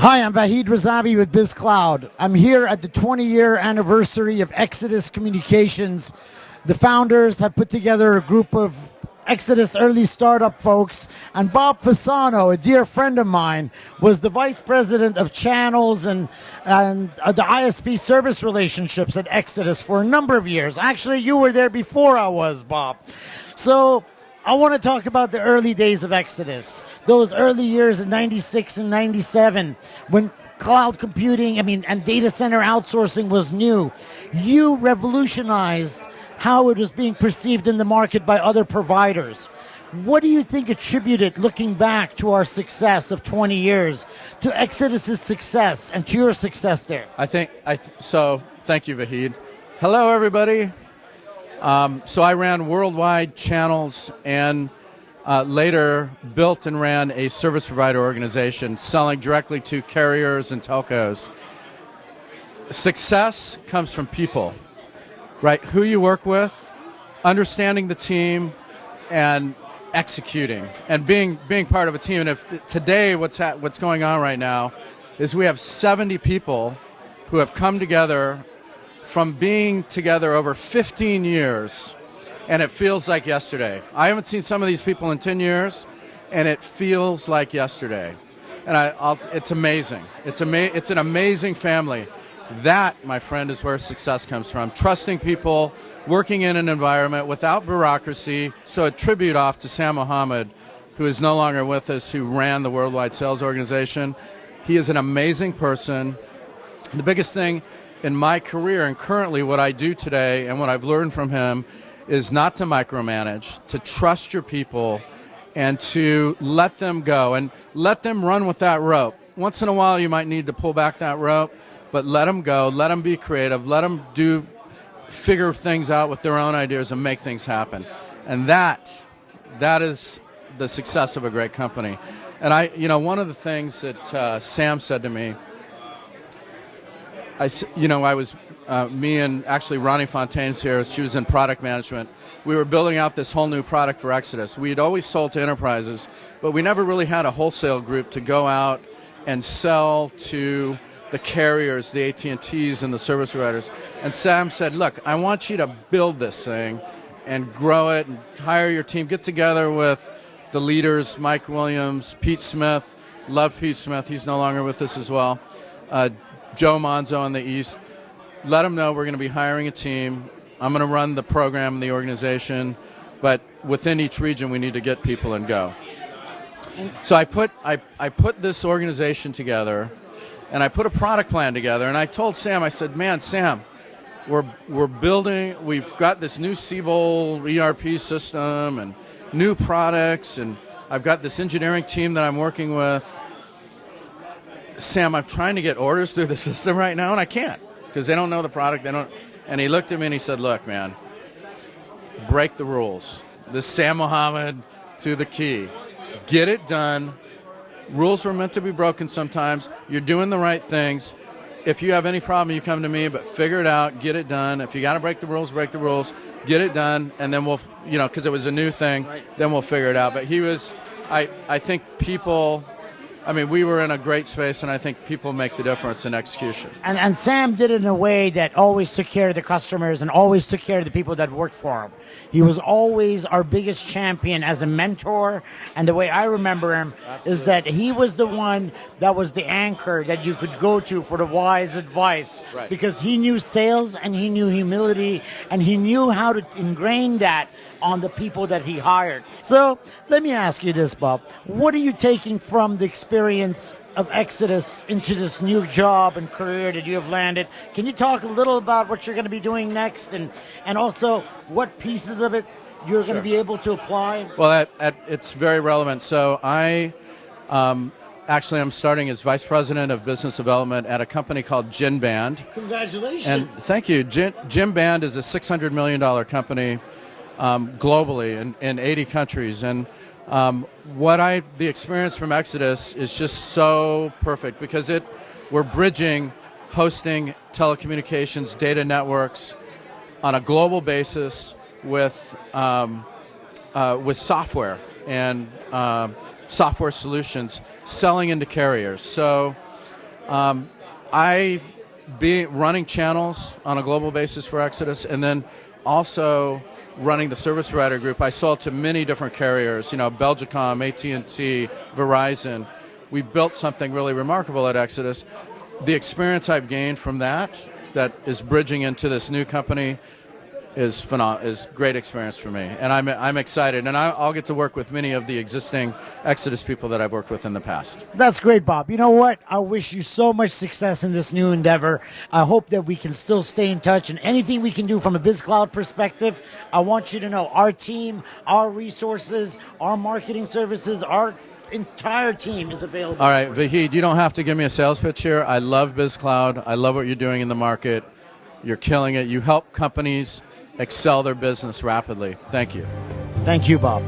Hi, I'm Vahid Razavi with BizCloud. I'm here at the 20-year anniversary of Exodus Communications. The founders have put together a group of Exodus early startup folks, and Bob Fasano, a dear friend of mine, was the vice president of channels and the ISP service relationships at Exodus for a number of years. Actually, you were there before I was, Bob. So I want to talk about the early days of Exodus, those early years in 96 and 97 when cloud computing, and data center outsourcing was new. You revolutionized how it was being perceived in the market by other providers. What do you think attributed, looking back to our success of 20 years, to Exodus's success and to your success there? So thank you, Vahid. Hello, everybody. So I ran worldwide channels and later built and ran a service provider organization selling directly to carriers and telcos. Success comes from people, right? Who you work with, understanding the team, and executing, and being part of a team. And if today what's going on right now is we have 70 people who have come together from being together over 15 years, and it feels like yesterday. I haven't seen some of these people in 10 years, and it feels like yesterday. And it's amazing. It's an amazing family. That, my friend, is where success comes from. Trusting people, working in an environment without bureaucracy. So a tribute off to Sam Mohammed, who is no longer with us, who ran the worldwide sales organization. He is an amazing person. The biggest thing in my career and currently what I do today and what I've learned from him is not to micromanage, to trust your people and to let them go and let them run with that rope. Once in a while you might need to pull back that rope, but let them go, let them be creative, let them figure things out with their own ideas and make things happen. And that is the success of a great company. And one of the things that Sam said to me, me and actually Ronnie Fontaine's here, she was in product management. We were building out this whole new product for Exodus. We had always sold to enterprises, but we never really had a wholesale group to go out and sell to the carriers, the AT&Ts and the service providers. And Sam said, look, I want you to build this thing and grow it and hire your team. Get together with the leaders, Mike Williams, Pete Smith. Love Pete Smith. He's no longer with us as well. Joe Monzo in the East. Let them know we're going to be hiring a team. I'm going to run the program and the organization, but within each region we need to get people and go. So I put this organization together, and I put a product plan together, and I told Sam, I said, man, Sam, we're building, we've got this new Siebel ERP system and new products, and I've got this engineering team that I'm working with. Sam, I'm trying to get orders through the system right now, and I can't because they don't know the product. And he looked at me and he said, look, man, break the rules. This Sam Mohammed to the key. Get it done. Rules were meant to be broken sometimes. You're doing the right things. If you have any problem, you come to me, but figure it out, get it done. If you got to break the rules, get it done, and then we'll, because it was a new thing, then we'll figure it out. But he was, I think people, we were in a great space, and I think people make the difference in execution. And Sam did it in a way that always took care of the customers and always took care of the people that worked for him. He was always our biggest champion as a mentor, and the way I remember him is that he was the one that was the anchor that you could go to for the wise advice, because he knew sales and he knew humility and he knew how to ingrain that on the people that he hired. So let me ask you this, Bob. What are you taking from the experience of Exodus into this new job and career that you have landed? Can you talk a little about what you're going to be doing next, and also what pieces of it you're going to be able to apply? Well, it's very relevant. So I'm starting as Vice President of Business Development at a company called Genband. Congratulations. And thank you. Genband is a $600 million company globally in 80 countries. And the experience from Exodus is just so perfect because we're bridging hosting, telecommunications, data networks on a global basis with software and software solutions selling into carriers. So I be running channels on a global basis for Exodus, and then also running the service provider group. I sold to many different carriers, Belgicom, AT&T, Verizon. We built something really remarkable at Exodus. The experience I've gained from that is bridging into this new company, is phenomenal. Is great experience for me, and I'm excited, and I'll get to work with many of the existing Exodus people that I've worked with in the past. That's great, Bob. You know what? I wish you so much success in this new endeavor. I hope that we can still stay in touch, and anything we can do from a BizCloud perspective, I want you to know our team, our resources, our marketing services, our entire team is available. All right, Vahid, you don't have to give me a sales pitch here. I love BizCloud. I love what you're doing in the market. You're killing it. You help companies excel their business rapidly. Thank you. Thank you, Bob.